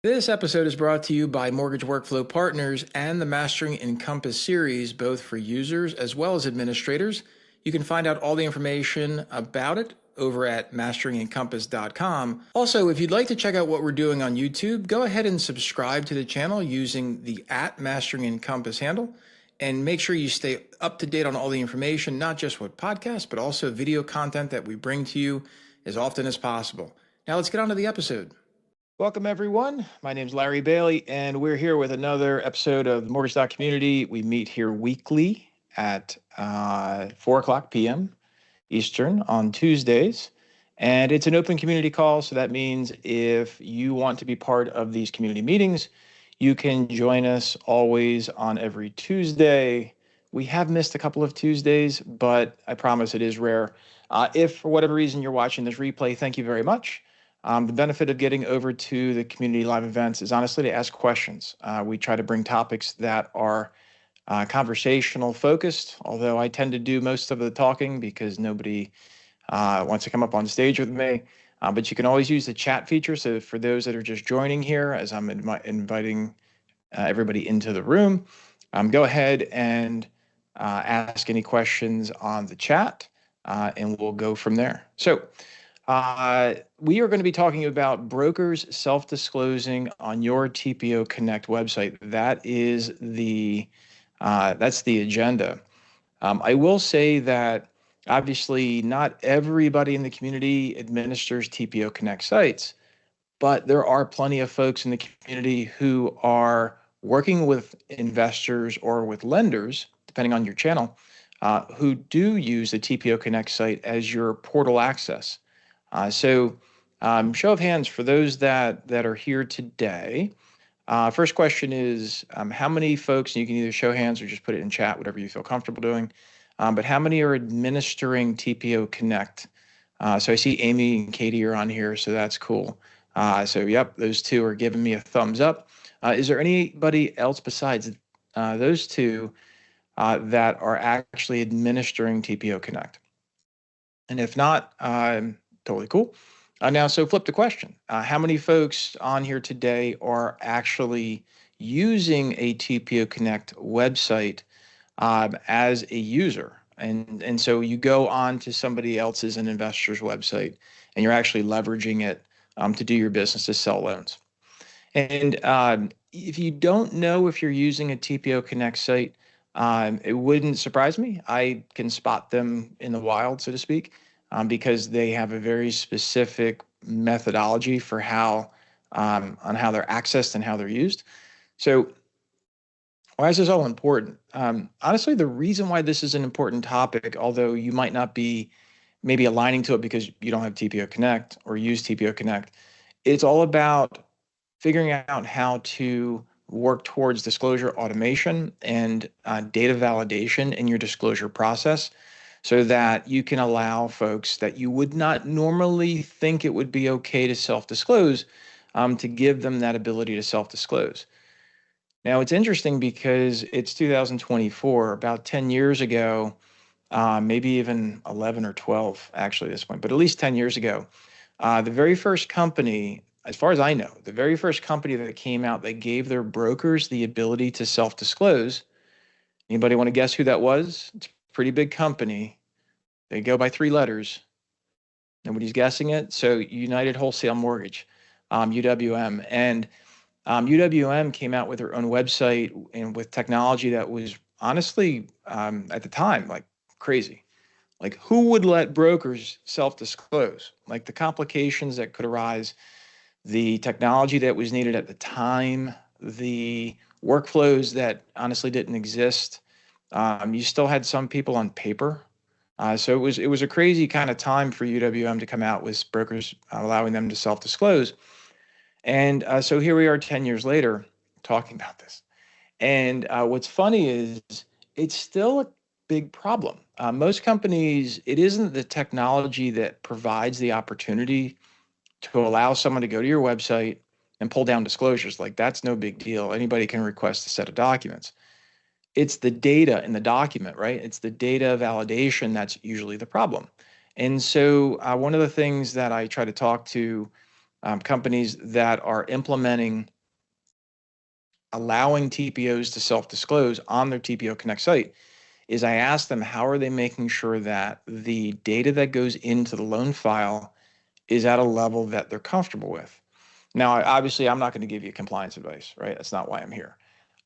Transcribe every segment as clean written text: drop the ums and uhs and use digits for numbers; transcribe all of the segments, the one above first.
This episode is brought to you by Mortgage Workflow Partners and the Mastering Encompass series, both for users as well as administrators. You can find out all the information about it over at masteringencompass.com. Also, if you'd like to check out what we're doing on YouTube, go ahead and subscribe to the channel using the @MasteringEncompass handle. And make sure you stay up to date on all the information, not just with podcasts, but also video content that we bring to you as often as possible. Now let's get on to the episode. Welcome, everyone. My name is Larry Bailey, and we're here with another episode of the Mortgage Doc Community. We meet here weekly at 4 o'clock p.m. Eastern on Tuesdays. And it's an open community call, so that means if you want to be part of these community meetings, you can join us always on every Tuesday. We have missed a couple of Tuesdays, but I promise it is rare. If for whatever reason you're watching this replay, thank you very much. The benefit of getting over to the community live events is honestly to ask questions. We try to bring topics that are conversational focused, although I tend to do most of the talking because nobody wants to come up on stage with me. But you can always use the chat feature. So for those that are just joining here, as I'm inviting everybody into the room, go ahead and ask any questions on the chat, and we'll go from there. So we are going to be talking about brokers self-disclosing on your TPO Connect website. That is that's the agenda. I will say that obviously not everybody in the community administers TPO Connect sites, but there are plenty of folks in the community who are working with investors or with lenders, depending on your channel, who do use the TPO Connect site as your portal access. So show of hands for those that are here today. First question is, how many folks, and you can either show hands or just put it in chat, whatever you feel comfortable doing, but how many are administering TPO Connect? So I see Amy and Katie are on here, so that's cool. So yep, those two are giving me a thumbs up. Is there anybody else besides those two that are actually administering TPO Connect? And if not, totally cool. Now, so flip the question. How many folks on here today are actually using a TPO Connect website as a user? And so you go on to somebody else's, an investor's website, and you're actually leveraging it to do your business, to sell loans. And if you don't know if you're using a TPO Connect site, it wouldn't surprise me. I can spot them in the wild, so to speak, because they have a very specific methodology for how on how they're accessed and how they're used. So why is this all important? Honestly, the reason why this is an important topic, although you might not be maybe aligning to it because you don't have TPO Connect or use TPO Connect, it's all about figuring out how to work towards disclosure automation and data validation in your disclosure process so that you can allow folks that you would not normally think it would be okay to self-disclose to give them that ability to self-disclose. Now, it's interesting because it's 2024, about 10 years ago, maybe even 11 or 12 actually at this point, but at least 10 years ago, the very first company, as far as I know, the very first company that came out that gave their brokers the ability to self-disclose, anybody want to guess who that was? It's a pretty big company. They go by 3 letters. Nobody's guessing it. So United Wholesale Mortgage, UWM. And UWM came out with their own website and with technology that was honestly, at the time, like crazy. Like, who would let brokers self-disclose? Like, the complications that could arise, the technology that was needed at the time, the workflows that honestly didn't exist. You still had some people on paper. So it was a crazy kind of time for UWM to come out with brokers allowing them to self-disclose. And so here we are 10 years later talking about this. And what's funny is it's still a big problem. Most companies, it isn't the technology that provides the opportunity to allow someone to go to your website and pull down disclosures. Like, that's no big deal. Anybody can request a set of documents. It's the data in the document, right? It's the data validation that's usually the problem. And so one of the things that I try to talk to companies that are implementing allowing TPOs to self-disclose on their TPO Connect site is I ask them, how are they making sure that the data that goes into the loan file is at a level that they're comfortable with? Now, obviously, I'm not going to give you compliance advice, right? That's not why I'm here.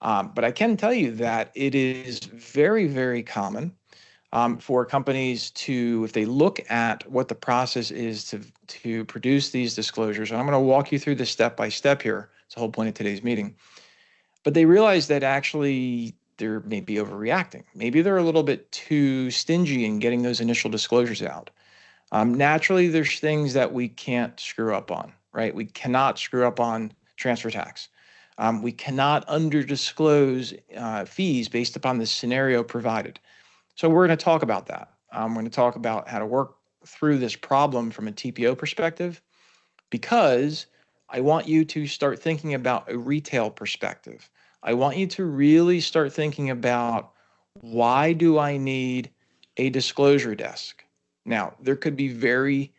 But I can tell you that it is very, very common for companies to, if they look at what the process is to produce these disclosures, and I'm going to walk you through this step by step here. It's the whole point of today's meeting. But they realize that actually they're maybe overreacting. Maybe they're a little bit too stingy in getting those initial disclosures out. Naturally, there's things that we can't screw up on, right? We cannot screw up on transfer tax. We cannot under-disclose fees based upon the scenario provided. So we're going to talk about that. We're going to talk about how to work through this problem from a TPO perspective, because I want you to start thinking about a retail perspective. I want you to really start thinking about, why do I need a disclosure desk? Now, there could be very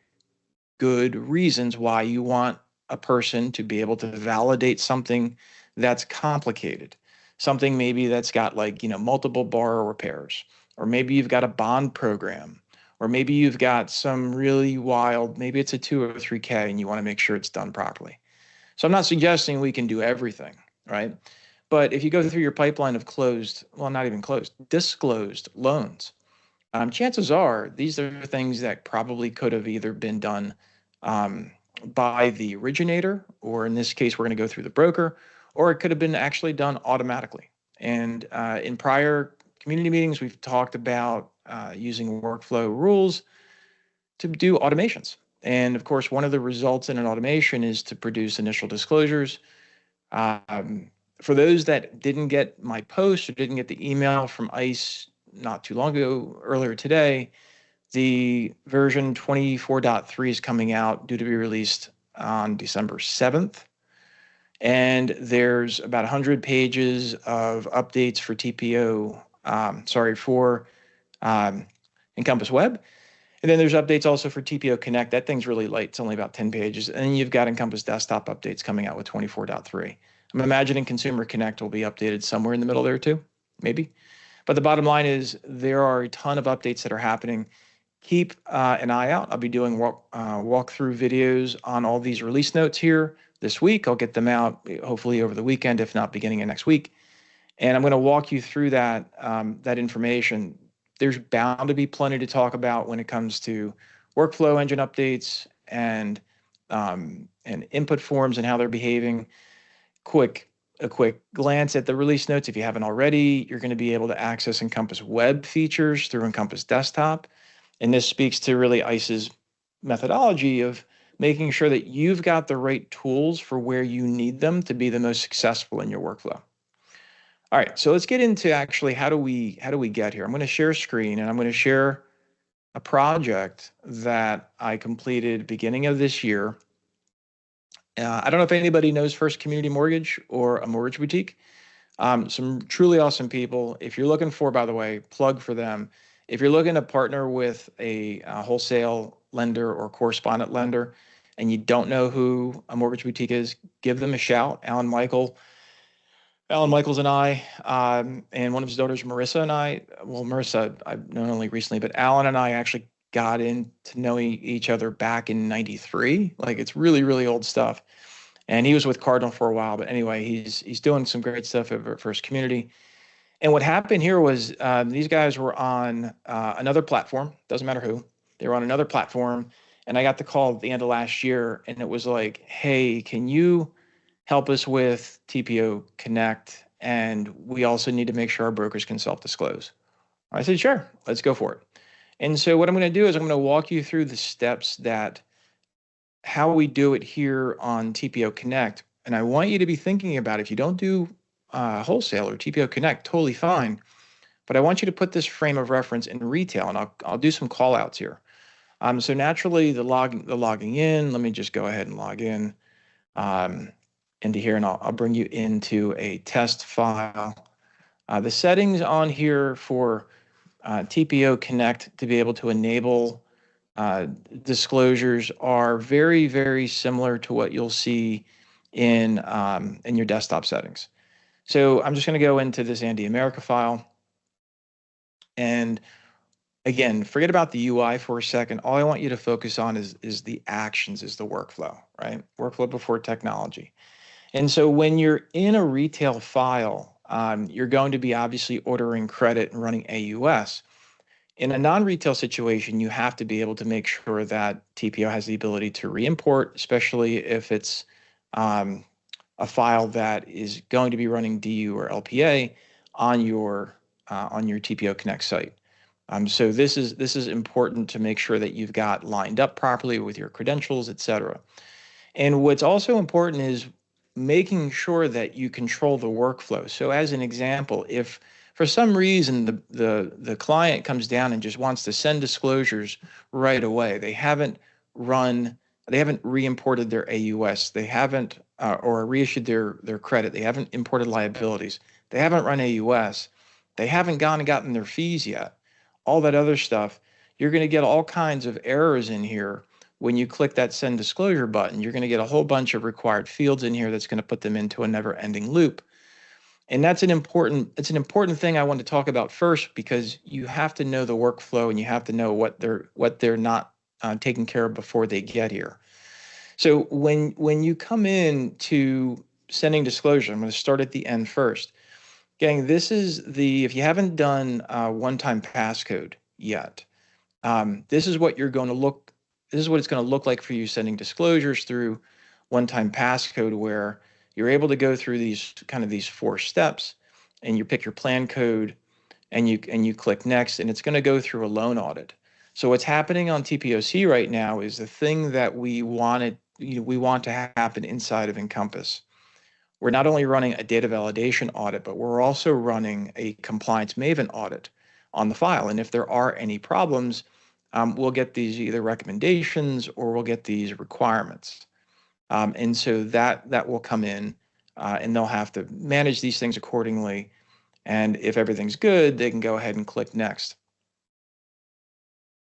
good reasons why you want a person to be able to validate something that's complicated, something maybe that's got multiple borrower pairs, or maybe you've got a bond program, or maybe you've got some really wild, maybe it's a 203K and you want to make sure it's done properly. So I'm not suggesting we can do everything, right? But if you go through your pipeline of not even closed, disclosed loans, chances are these are things that probably could have either been done by the originator, or in this case, we're going to go through the broker, or it could have been actually done automatically. And in prior community meetings, we've talked about using workflow rules to do automations. And of course, one of the results in an automation is to produce initial disclosures. For those that didn't get my post or didn't get the email from ICE not too long ago, earlier today, the version 24.3 is coming out, due to be released on December 7th. And there's about 100 pages of updates for TPO, for Encompass Web. And then there's updates also for TPO Connect. That thing's really light. It's only about 10 pages. And then you've got Encompass Desktop updates coming out with 24.3. I'm imagining Consumer Connect will be updated somewhere in the middle there too, maybe. But the bottom line is there are a ton of updates that are happening. Keep an eye out. I'll be doing walkthrough videos on all these release notes here this week. I'll get them out hopefully over the weekend, if not beginning of next week. And I'm going to walk you through that information. There's bound to be plenty to talk about when it comes to workflow engine updates and input forms and how they're behaving. A quick glance at the release notes. If you haven't already, you're going to be able to access Encompass Web features through Encompass Desktop. And this speaks to really ICE's methodology of making sure that you've got the right tools for where you need them to be the most successful in your workflow. All right, so let's get into actually how do we get here. I'm going to share a screen, and I'm going to share a project that I completed beginning of this year. I don't know if anybody knows First Community Mortgage or a mortgage boutique. Some truly awesome people. If you're looking for, by the way, plug for them. If you're looking to partner with a wholesale lender or correspondent lender, and you don't know who a mortgage boutique is, give them a shout. Alan Michaels and I, and one of his daughters, Marissa and I, well, Marissa, I've known only recently, but Alan and I actually got into knowing each other back in '93. Like, it's really, really old stuff. And he was with Cardinal for a while, but anyway, he's doing some great stuff over at First Community. And what happened here was these guys were on another platform, doesn't matter who, they were on another platform. And I got the call at the end of last year, and it was like, hey, can you help us with TPO Connect? And we also need to make sure our brokers can self-disclose. I said, sure, let's go for it. And so what I'm going to do is I'm going to walk you through the steps how we do it here on TPO Connect. And I want you to be thinking about, if you don't do wholesale or TPO Connect, totally fine. But I want you to put this frame of reference in retail, and I'll do some call outs here. So naturally, the logging in, let me just go ahead and log in into here, and I'll bring you into a test file. The settings on here for TPO Connect to be able to enable uh, disclosures are very, very similar to what you'll see in your desktop settings. So I'm just going to go into this Andy America file. And again, forget about the UI for a second. All I want you to focus on is the actions, is the workflow, right? Workflow before technology. And so when you're in a retail file, you're going to be obviously ordering credit and running AUS. In a non-retail situation, you have to be able to make sure that TPO has the ability to re-import, especially if it's a file that is going to be running DU or LPA on your TPO Connect site. So this is important to make sure that you've got lined up properly with your credentials, et cetera. And what's also important is making sure that you control the workflow. So as an example, if for some reason the client comes down and just wants to send disclosures right away, they haven't re-imported their AUS, they haven't or reissued their credit, they haven't imported liabilities, they haven't run AUS, they haven't gone and gotten their fees yet, all that other stuff, you're going to get all kinds of errors in here. When you click that send disclosure button, you're going to get a whole bunch of required fields in here that's going to put them into a never-ending loop. And it's an important thing I want to talk about first, because you have to know the workflow and you have to know what they're not taking care of before they get here. So when you come in to sending disclosure, I'm going to start at the end first. Gang, this is if you haven't done one-time passcode yet, this is what it's going to look like for you sending disclosures through one-time passcode, where you're able to go through these 4 steps, and you pick your plan code, and you click next, and it's going to go through a loan audit. So what's happening on TPOC right now is the thing that we want to happen inside of Encompass. We're not only running a data validation audit, but we're also running a compliance Maven audit on the file. And if there are any problems, we'll get these either recommendations or we'll get these requirements. And so that will come in, and they'll have to manage these things accordingly. And if everything's good, they can go ahead and click next.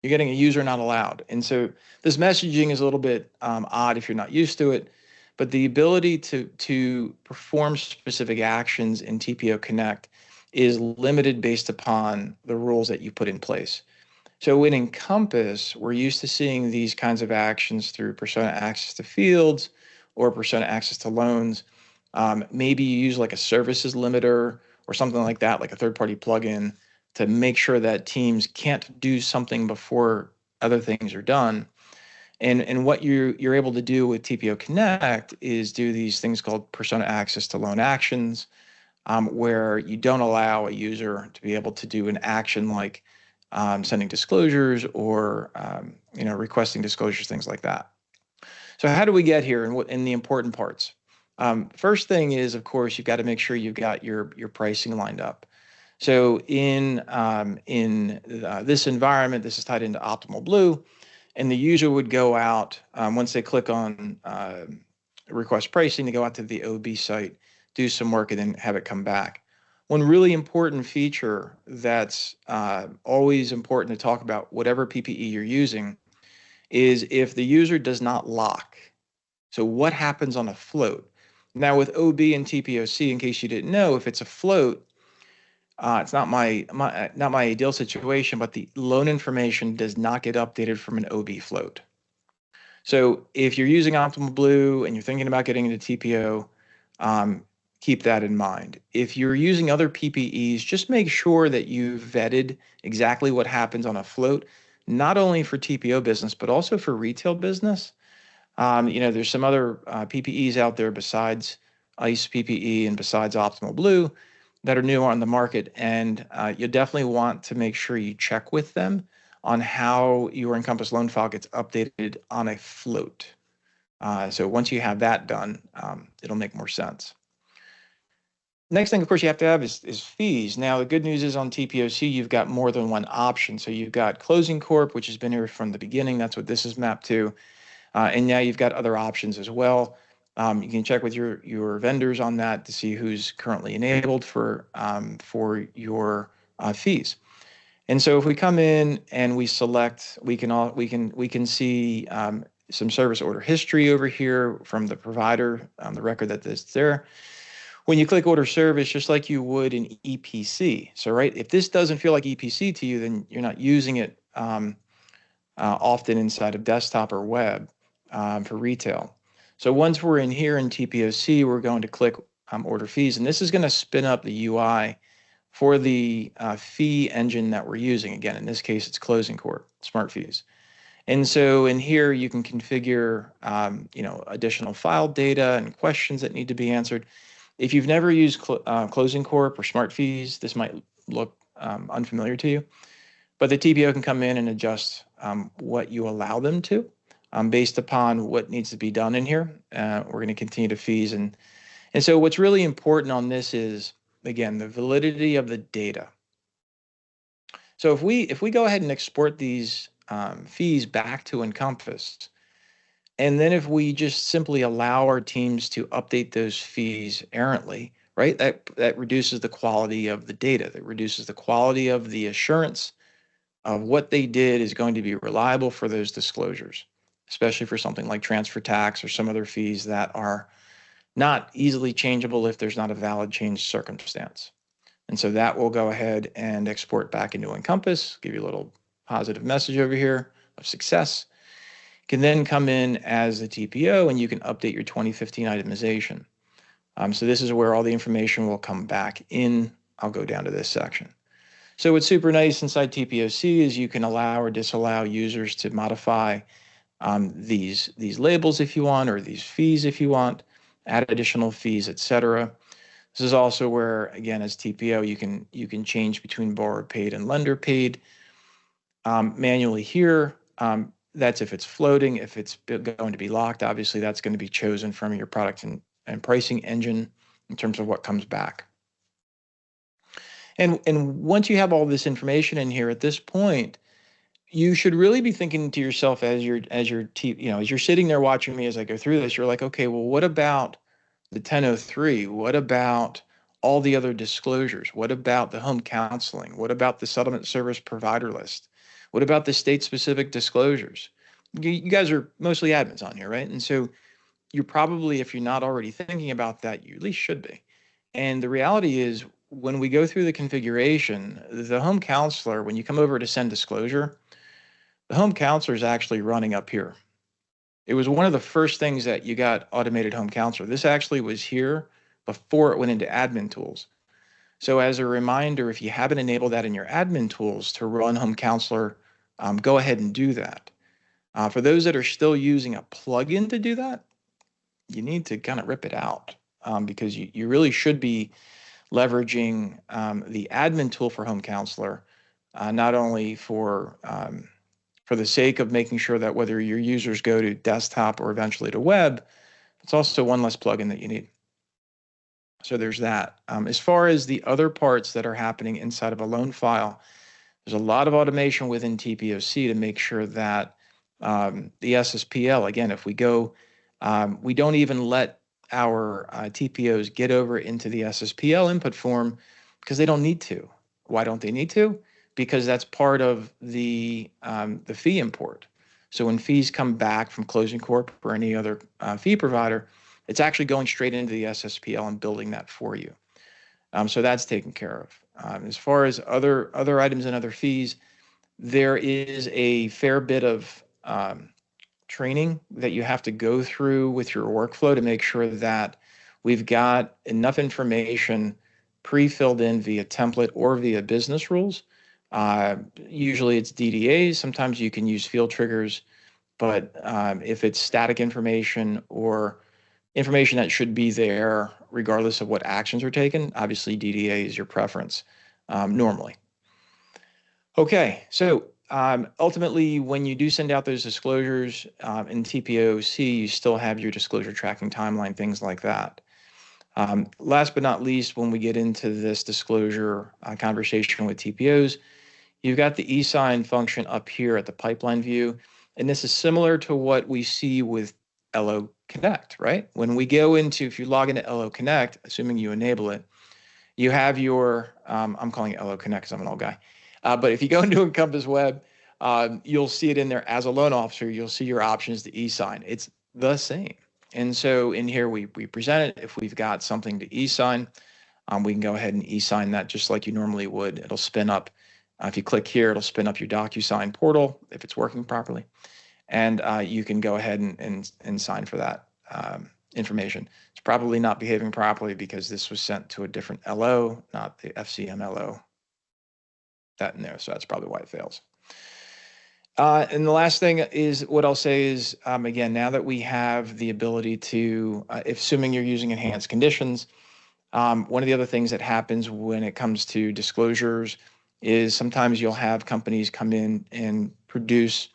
You're getting a user not allowed. And so this messaging is a little bit odd if you're not used to it, but the ability to perform specific actions in TPO Connect is limited based upon the rules that you put in place. So in Encompass, we're used to seeing these kinds of actions through persona access to fields or persona access to loans. Maybe you use like a services limiter or something like that, like a third-party plugin, to make sure that teams can't do something before other things are done. And what you're able to do with TPO Connect is do these things called persona access to loan actions, where you don't allow a user to be able to do an action like sending disclosures or requesting disclosures, things like that. So how do we get here, and what in the important parts? First thing is, of course, you've got to make sure you've got your pricing lined up. So in this environment, this is tied into Optimal Blue, and the user would go out once they click on request pricing to go out to the OB site, do some work, and then have it come back. One really important feature that's always important to talk about, whatever PPE you're using, is if the user does not lock. So what happens on a float? Now with OB and TPOC, in case you didn't know, if it's a float, it's not my ideal situation, but the loan information does not get updated from an OB float. So if you're using Optimal Blue and you're thinking about getting into TPO, keep that in mind. If you're using other PPEs, just make sure that you've vetted exactly what happens on a float, not only for TPO business, but also for retail business. There's some other PPEs out there besides ICE PPE and besides Optimal Blue that are new on the market, and you definitely want to make sure you check with them on how your Encompass loan file gets updated on a float. So once you have that done, it'll make more sense. Next thing, of course, you have to have is fees. Now, the good news is on TPOC, you've got more than one option. So you've got Closing Corp, which has been here from the beginning. That's what this is mapped to. And now you've got other options as well. You can check with your vendors on that to see who's currently enabled for your fees. And so if we come in and we select, we can see some service order history over here from the provider, the record that is there. When you click order service, just like you would in EPC. So, right, if this doesn't feel like EPC to you, then you're not using it often inside of desktop or web for retail. So once we're in here in TPOC, we're going to click order fees, and this is going to spin up the UI for the fee engine that we're using. Again, in this case, it's Closing Court, Smart Fees. And so in here, you can configure, additional file data and questions that need to be answered. If you've never used Closing Corp or Smart Fees, this might look unfamiliar to you, but the TPO can come in and adjust what you allow them to based upon what needs to be done in here. We're going to continue to fees. And so what's really important on this is, again, the validity of the data. So if we go ahead and export these fees back to Encompass, and then if we just simply allow our teams to update those fees errantly, right, that reduces the quality of the data, that reduces the quality of the assurance of what they did is going to be reliable for those disclosures, especially for something like transfer tax or some other fees that are not easily changeable if there's not a valid change circumstance. And so that will go ahead and export back into Encompass, give you a little positive message over here of success. Can then come in as a TPO and you can update your 2015 itemization. So this is where all the information will come back in. I'll go down to this section. So what's super nice inside TPOC is you can allow or disallow users to modify these labels if you want, or these fees if you want, add additional fees, etc. This is also where, again, as TPO, you can change between borrower paid and lender paid manually here. That's if it's floating. If it's going to be locked, obviously that's going to be chosen from your product and pricing engine in terms of what comes back. And once you have all this information in here at this point, you should really be thinking to yourself as you're sitting there watching me as I go through this, you're like, okay, well, what about the 1003? What about all the other disclosures? What about the home counseling? What about the settlement service provider list? What about the state-specific disclosures? You guys are mostly admins on here, right? And so you're probably, if you're not already thinking about that, you at least should be. And the reality is, when we go through the configuration, the home counselor, when you come over to send disclosure, the home counselor is actually running up here. It was one of the first things that you got automated home counselor. This actually was here before it went into admin tools. So as a reminder, if you haven't enabled that in your admin tools to run home counselor, go ahead and do that. For those that are still using a plugin to do that, you need to kind of rip it out because you really should be leveraging the admin tool for home counselor, not only for the sake of making sure that whether your users go to desktop or eventually to web, it's also one less plugin that you need. So there's that. As far as the other parts that are happening inside of a loan file, there's a lot of automation within TPOC to make sure that the SSPL, again, if we go, we don't even let our TPOs get over into the SSPL input form because they don't need to. Why don't they need to? Because that's part of the fee import. So when fees come back from Closing Corp or any other fee provider, it's actually going straight into the SSPL and building that for you. So that's taken care of. As far as other items and other fees, there is a fair bit of training that you have to go through with your workflow to make sure that we've got enough information pre-filled in via template or via business rules. Usually it's DDAs. Sometimes you can use field triggers, but if it's static information or information that should be there regardless of what actions are taken, obviously DDA is your preference normally. Okay, so ultimately, when you do send out those disclosures in TPOC, you still have your disclosure tracking timeline, things like that. Last but not least, when we get into this disclosure conversation with TPOs, you've got the e-sign function up here at the pipeline view. And this is similar to what we see with LO Connect, right? When we go into, if you log into LO Connect, assuming you enable it, you have your, I'm calling it LO Connect because I'm an old guy. But if you go into Encompass Web, you'll see it in there as a loan officer. You'll see your options to e-sign. It's the same. And so in here, we present it. If we've got something to e-sign, we can go ahead and e-sign that just like you normally would. It'll spin up. If you click here, it'll spin up your DocuSign portal if it's working properly. And you can go ahead and sign for that information. It's probably not behaving properly because this was sent to a different LO, not the FCM LO. That in there, so that's probably why it fails. And the last thing is what I'll say is, again, now that we have the ability to, assuming you're using enhanced conditions, one of the other things that happens when it comes to disclosures is sometimes you'll have companies come in and produce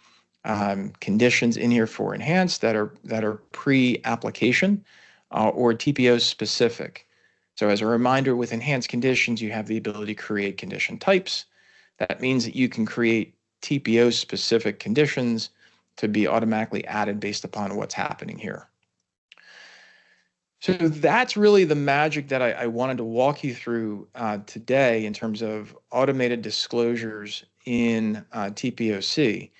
conditions in here for enhanced that are pre-application or TPO specific. So as a reminder, with enhanced conditions, you have the ability to create condition types. That means that you can create TPO specific conditions to be automatically added based upon what's happening here. So that's really the magic that I wanted to walk you through today in terms of automated disclosures in TPOC.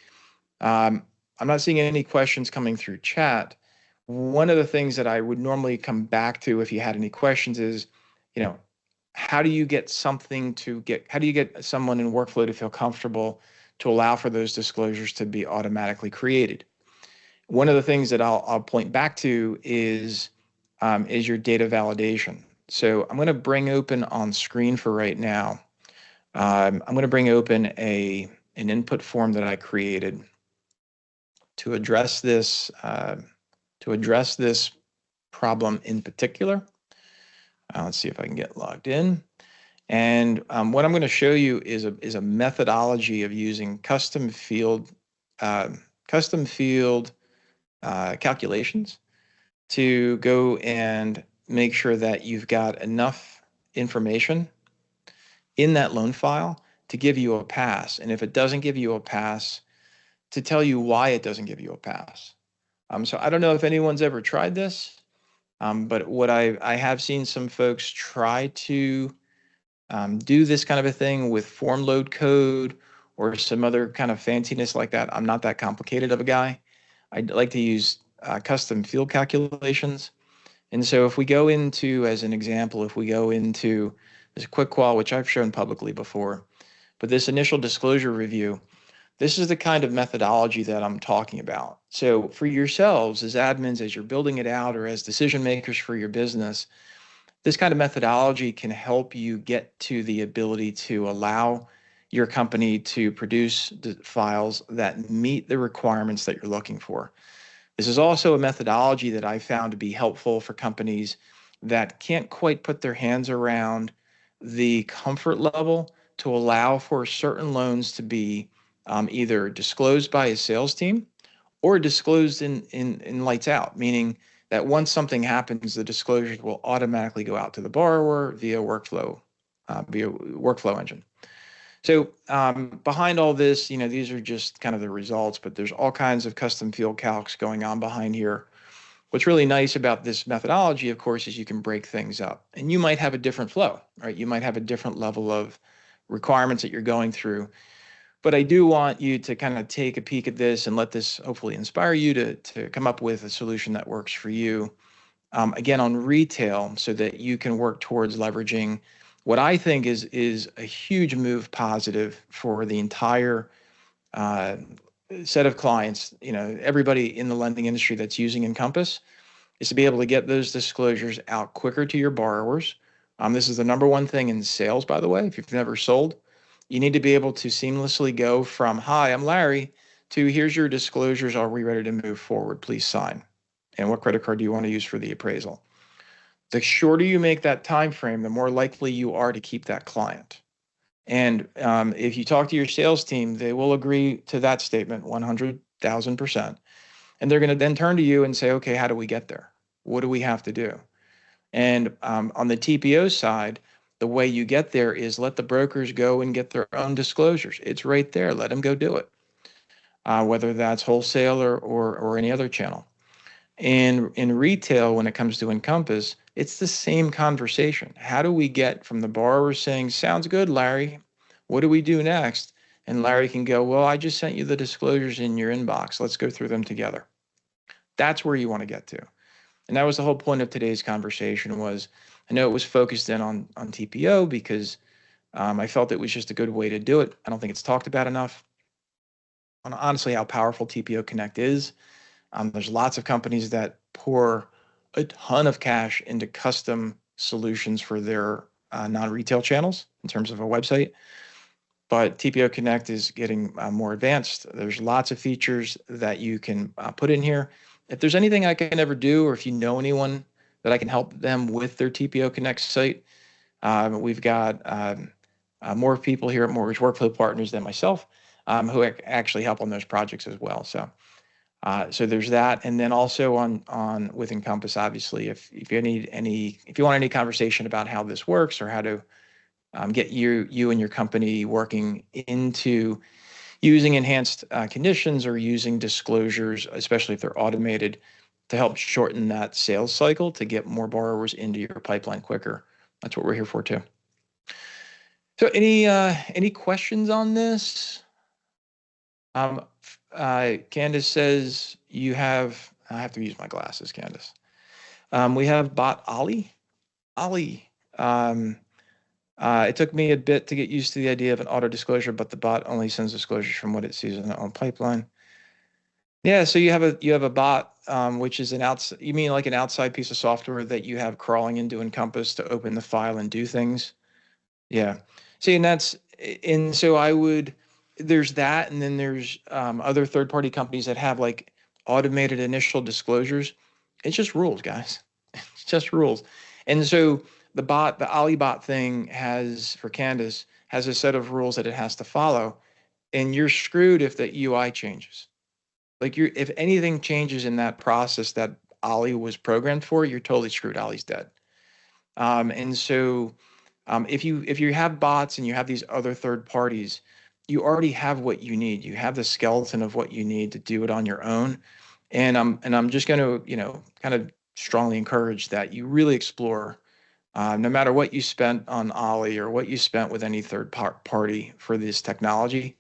I'm not seeing any questions coming through chat. One of the things that I would normally come back to if you had any questions is, how do you get someone in workflow to feel comfortable to allow for those disclosures to be automatically created? One of the things that I'll point back to is your data validation. So I'm going to bring open on screen for right now. I'm going to bring open an input form that I created to address this problem in particular. Let's see if I can get logged in. And what I'm going to show you is a methodology of using custom field calculations to go and make sure that you've got enough information in that loan file to give you a pass. And if it doesn't give you a pass, to tell you why it doesn't give you a pass. So I don't know if anyone's ever tried this, but what I have seen some folks try to do this kind of a thing with form load code or some other kind of fanciness like that. I'm not that complicated of a guy. I'd like to use custom field calculations. And so if we go into, as an example, if we go into this quick qual, which I've shown publicly before, but this initial disclosure review, this is the kind of methodology that I'm talking about. So for yourselves as admins, as you're building it out, or as decision makers for your business, this kind of methodology can help you get to the ability to allow your company to produce the files that meet the requirements that you're looking for. This is also a methodology that I found to be helpful for companies that can't quite put their hands around the comfort level to allow for certain loans to be either disclosed by a sales team or disclosed in lights out, meaning that once something happens, the disclosures will automatically go out to the borrower via workflow engine. So behind all this, these are just kind of the results, but there's all kinds of custom field calcs going on behind here. What's really nice about this methodology, of course, is you can break things up, and you might have a different flow, right? You might have a different level of requirements that you're going through. But I do want you to kind of take a peek at this and let this hopefully inspire you to come up with a solution that works for you. Again, on retail, so that you can work towards leveraging what I think is a huge move positive for the entire set of clients. Everybody in the lending industry that's using Encompass is to be able to get those disclosures out quicker to your borrowers. This is the number one thing in sales, by the way. If you've never sold, you need to be able to seamlessly go from, "Hi, I'm Larry," to, "Here's your disclosures. Are we ready to move forward? Please sign. And what credit card do you want to use for the appraisal?" The shorter you make that time frame, the more likely you are to keep that client. And if you talk to your sales team, they will agree to that statement 100,000%. And they're going to then turn to you and say, "Okay, how do we get there? What do we have to do?" And on the TPO side, the way you get there is let the brokers go and get their own disclosures. It's right there. Let them go do it, whether that's wholesale or any other channel. And in retail, when it comes to Encompass, it's the same conversation. How do we get from the borrower saying, "Sounds good, Larry. What do we do next? And Larry can go, well, I just sent you the disclosures in your inbox. Let's go through them together. That's where you want to get to. And that was the whole point of today's conversation was, I know it was focused in on TPO because I felt it was just a good way to do it. I don't think it's talked about enough on honestly how powerful TPO Connect is. There's lots of companies that pour a ton of cash into custom solutions for their non-retail channels in terms of a website. But TPO Connect is getting more advanced. There's lots of features that you can put in here. If there's anything I can ever do, or if you know anyone that I can help them with their TPO Connect site, we've got more people here at Mortgage Workflow Partners than myself who actually help on those projects as well. So there's that, and then also on with Encompass, obviously, if you need if you want any conversation about how this works or how to get you and your company working into using enhanced conditions or using disclosures, especially if they're automated, to help shorten that sales cycle to get more borrowers into your pipeline quicker. That's what we're here for too. So any questions on this? Candace says you have, I have to use my glasses, Candace. We have bot Ollie. It took me a bit to get used to the idea of an auto disclosure, but the bot only sends disclosures from what it sees in the own pipeline. Yeah, so you have a bot, which is you mean like an outside piece of software that you have crawling into Encompass to open the file and do things? Yeah. See, and so there's that, and then there's other third-party companies that have like automated initial disclosures. It's just rules, guys. It's just rules. And so the Ollie bot thing for Candace, has a set of rules that it has to follow, and you're screwed if the UI changes. Like if anything changes in that process that Ollie was programmed for, you're totally screwed. Ollie's dead. And so if you have bots and you have these other third parties, you already have what you need. You have the skeleton of what you need to do it on your own. And I'm just going to, kind of strongly encourage that you really explore, no matter what you spent on Ollie or what you spent with any third party for this technology,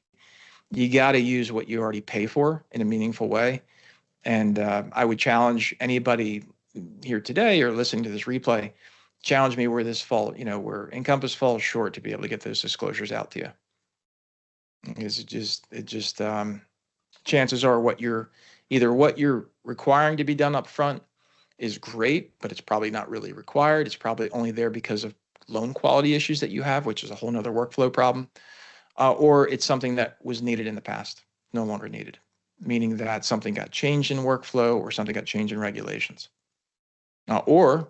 you got to use what you already pay for in a meaningful way. And I would challenge anybody here today or listening to this replay, challenge me where where Encompass falls short to be able to get those disclosures out to you. Because chances are what you're requiring to be done up front is great, but it's probably not really required. It's probably only there because of loan quality issues that you have, which is a whole nother workflow problem. Or it's something that was needed in the past, no longer needed, meaning that something got changed in workflow or something got changed in regulations. Or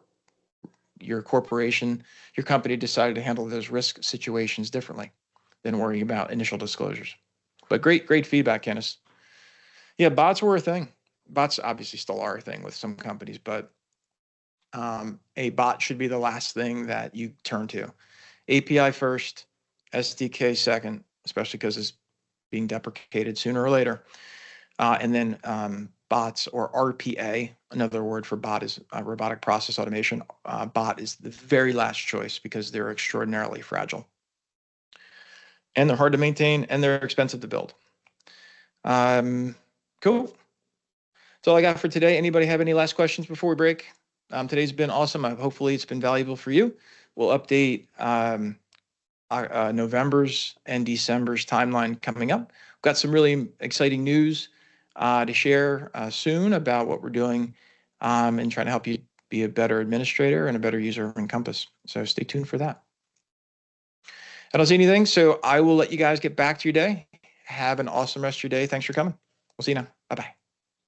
your company decided to handle those risk situations differently than worrying about initial disclosures. But great feedback, Kenneth. Yeah, bots were a thing. Bots obviously still are a thing with some companies, but a bot should be the last thing that you turn to. API first, SDK second, especially because it's being deprecated sooner or later. And then bots, or RPA, another word for bot is robotic process automation. Bot is the very last choice because they're extraordinarily fragile. And they're hard to maintain, and they're expensive to build. Cool. That's all I got for today. Anybody have any last questions before we break? Today's been awesome. Hopefully it's been valuable for you. We'll update November's and December's timeline coming up. We've got some really exciting news to share soon about what we're doing and trying to help you be a better administrator and a better user of Encompass. So stay tuned for that. I don't see anything, so I will let you guys get back to your day. Have an awesome rest of your day. Thanks for coming. We'll see you now. Bye-bye.